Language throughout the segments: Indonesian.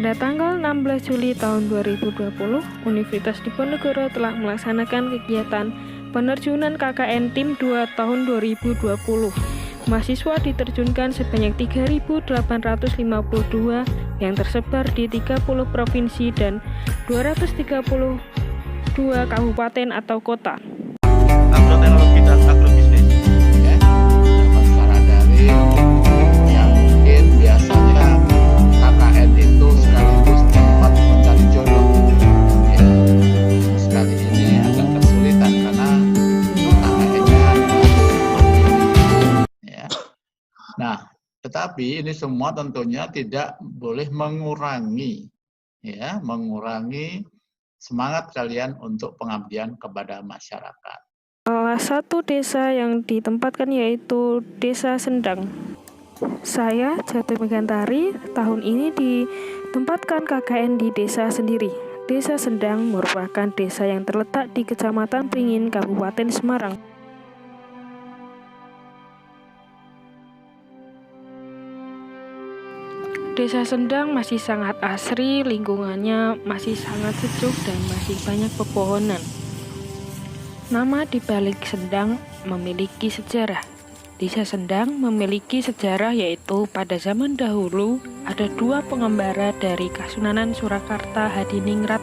Pada tanggal 16 Juli tahun 2020, Universitas Diponegoro telah melaksanakan kegiatan penerjunan KKN Tim 2 tahun 2020. Mahasiswa diterjunkan sebanyak 3.852 yang tersebar di 30 provinsi dan 232 kabupaten atau kota. Agroteknologi dan agrobisnis ya, dapat secara daring yang mungkin biasanya KKN itu sekaligus tempat mencari jodoh ya. Sekali ini agak kesulitan karena KKN-nya ya. Nah, tetapi ini semua tentunya tidak boleh mengurangi semangat kalian untuk pengabdian kepada masyarakat. Salah satu desa yang ditempatkan yaitu Desa Sendang. Saya, Jatuh Megantari, tahun ini ditempatkan KKN di desa sendiri. Desa Sendang merupakan desa yang terletak di Kecamatan Pringin, Kabupaten Semarang. Desa Sendang masih sangat asri, lingkungannya masih sangat sejuk dan masih banyak pepohonan. Nama dibalik Sendang memiliki sejarah. Desa Sendang memiliki sejarah yaitu pada zaman dahulu ada dua pengembara dari Kasunanan Surakarta Hadiningrat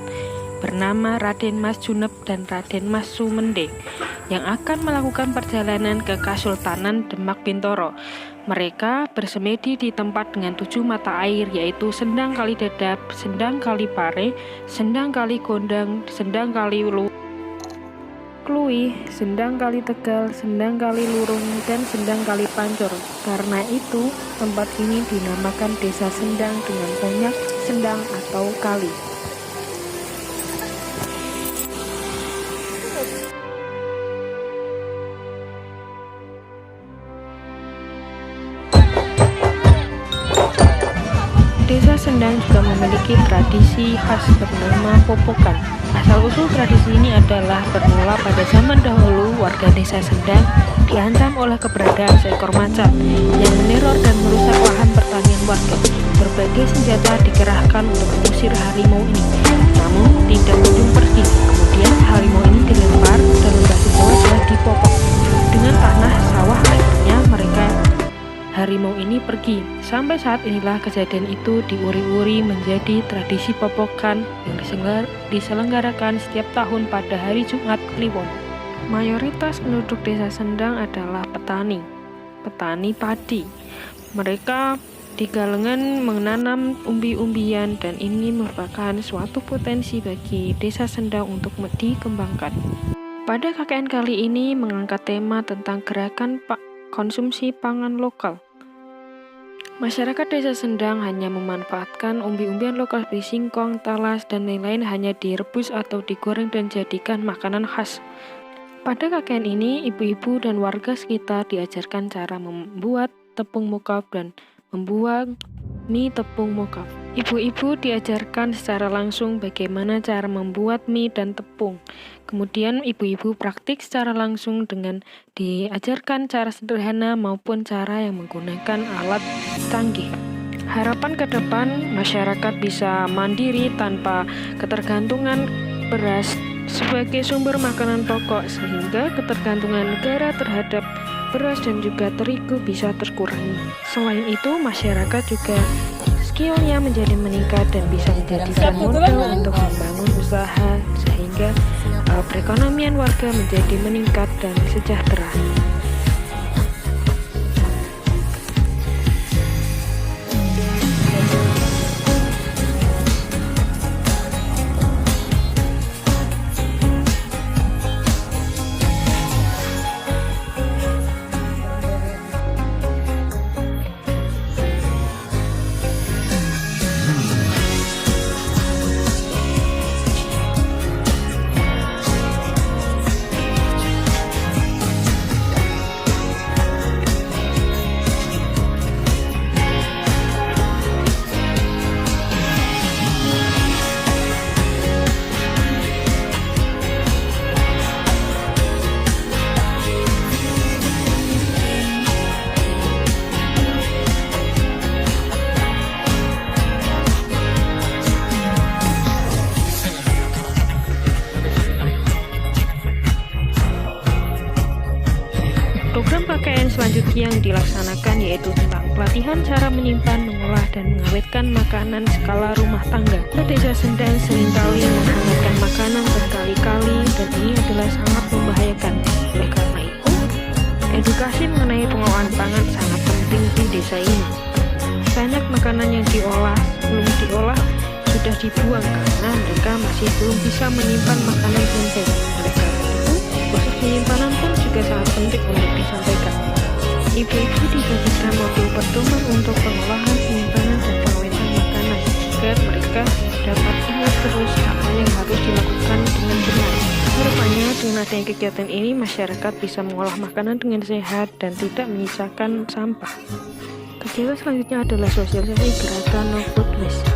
bernama Raden Mas Junep dan Raden Mas Sumende yang akan melakukan perjalanan ke Kasultanan Demak Bintoro. Mereka bersemedi di tempat dengan 7 mata air yaitu Sendang Kali Dadap, Sendang Kali Pare, Sendang Kali Gondang, Sendang Kali Kluih, Sendang Kali Tegal, Sendang Kali Lurung, dan Sendang Kali Pancor. Karena itu, tempat ini dinamakan Desa Sendang dengan banyak sendang atau kali. Desa Sendang juga memiliki tradisi khas bernama popokan. Asal-usul tradisi ini adalah bermula pada zaman dahulu warga desa Sendang diancam oleh keberadaan seekor macan yang meneror dan merusak lahan pertanian warga. Berbagai senjata dikerahkan untuk mengusir harimau ini, namun tidak kunjung pergi. Kemudian harimau ini dilempar dalam bahasa Jawa adalah dipopok dengan tanah sawah. Akhirnya harimau ini pergi. Sampai saat inilah kejadian itu diuri-uri menjadi tradisi popokan yang diselenggarakan setiap tahun pada hari Jumat Kliwon. Mayoritas penduduk desa Sendang adalah petani padi. Mereka di Galengan menanam umbi-umbian dan ini merupakan suatu potensi bagi desa Sendang untuk dikembangkan. Pada KKN kali ini mengangkat tema tentang gerakan konsumsi pangan lokal. Masyarakat desa Sendang hanya memanfaatkan umbi-umbian lokal seperti singkong, talas, dan lain-lain hanya direbus atau digoreng dan jadikan makanan khas. Pada KKN ini, ibu-ibu dan warga sekitar diajarkan cara membuat tepung mokaf dan membuat mie tepung mokaf. Ibu-ibu diajarkan secara langsung bagaimana cara membuat mie dan tepung. Kemudian ibu-ibu praktik secara langsung dengan diajarkan cara sederhana maupun cara yang menggunakan alat canggih. Harapan ke depan masyarakat bisa mandiri tanpa ketergantungan beras sebagai sumber makanan pokok sehingga ketergantungan negara terhadap beras dan juga terigu bisa terkurangi. Selain itu masyarakat juga skillnya menjadi meningkat dan bisa menjadikan modal untuk membangun usaha sehingga perekonomian warga menjadi meningkat dan sejahtera. selanjutnya yang dilaksanakan yaitu tentang pelatihan cara menyimpan, mengolah, dan mengawetkan makanan skala rumah tangga. Desa Sendang seringkali menghangatkan makanan berkali-kali dan ini adalah sangat membahayakan. Oleh karena itu, edukasi mengenai pengolahan pangan sangat penting di desa ini. Banyak makanan yang diolah, belum diolah, sudah dibuang karena mereka masih belum bisa menyimpan makanan dengan baik. Oleh karena itu, proses penyimpanan pun juga sangat penting untuk disampaikan. Ibu-ibu dibagikan modul pedoman untuk pengolahan, penyimpanan, dan pengawetan makanan agar mereka dapat ingat terus apa yang harus dilakukan dengan benar. Harapannya dengan adanya kegiatan ini masyarakat bisa mengolah makanan dengan sehat dan tidak menyisakan sampah. Kegiatan selanjutnya adalah sosialisasi gerakan No Food Waste.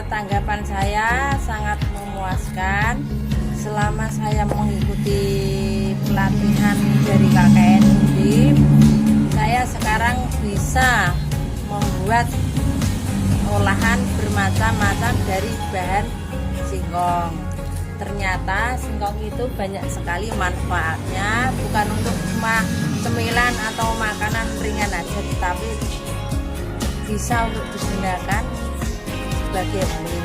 Tanggapan saya sangat memuaskan. Selama saya mengikuti pelatihan dari KKN Undip, saya sekarang bisa membuat olahan bermacam-macam dari bahan singkong. Ternyata singkong itu banyak sekali manfaatnya, bukan untuk cuma cemilan atau makanan ringan aja, tetapi bisa untuk digunakan sebagai mie.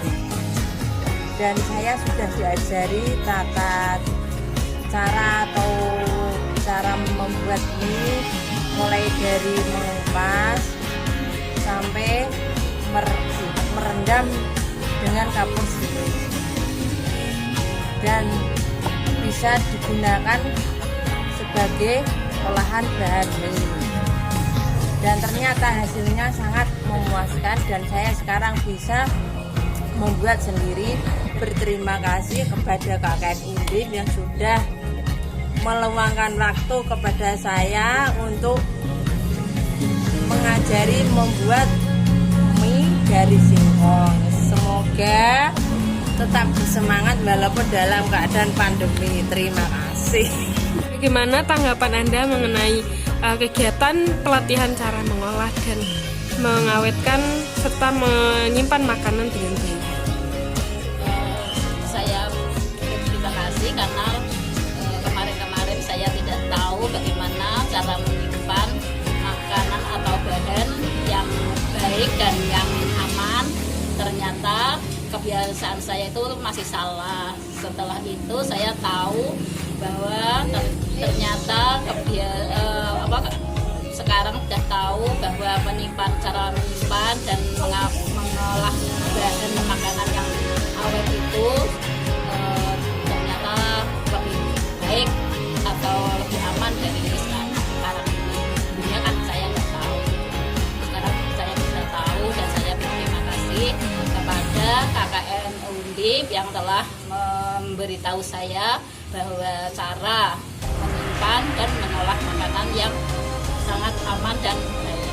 Dan saya sudah diajari tata cara atau cara membuat mie, mulai dari mengupas sampai merendam dengan kapur sirih, dan bisa digunakan sebagai olahan bahan mie. Dan ternyata hasilnya sangat memuaskan dan saya sekarang bisa membuat sendiri. Berterima kasih kepada KKN Undip yang sudah meluangkan waktu kepada saya untuk mengajari membuat mie dari singkong. Semoga tetap bersemangat walaupun dalam keadaan pandemi. Terima kasih. Bagaimana tanggapan Anda mengenai kegiatan pelatihan cara mengolah dan mengawetkan serta menyimpan makanan dengan baik? Saya berterima kasih karena kemarin-kemarin saya tidak tahu bagaimana cara menyimpan makanan atau bahan yang baik dan yang aman. Ternyata kebiasaan saya itu masih salah. Setelah itu saya tahu bahwa ternyata sekarang sudah tahu bahwa cara menyimpan dan mengolah bahan makanan yang awet itu ternyata lebih baik atau lebih aman dari sekarang ini. Dulunya kan saya nggak tahu, sekarang saya sudah tahu dan saya berterima kasih kepada KKN Undip yang telah memberitahu saya bahwa cara menyimpan dan mengolah makanan yang sangat aman dan baik.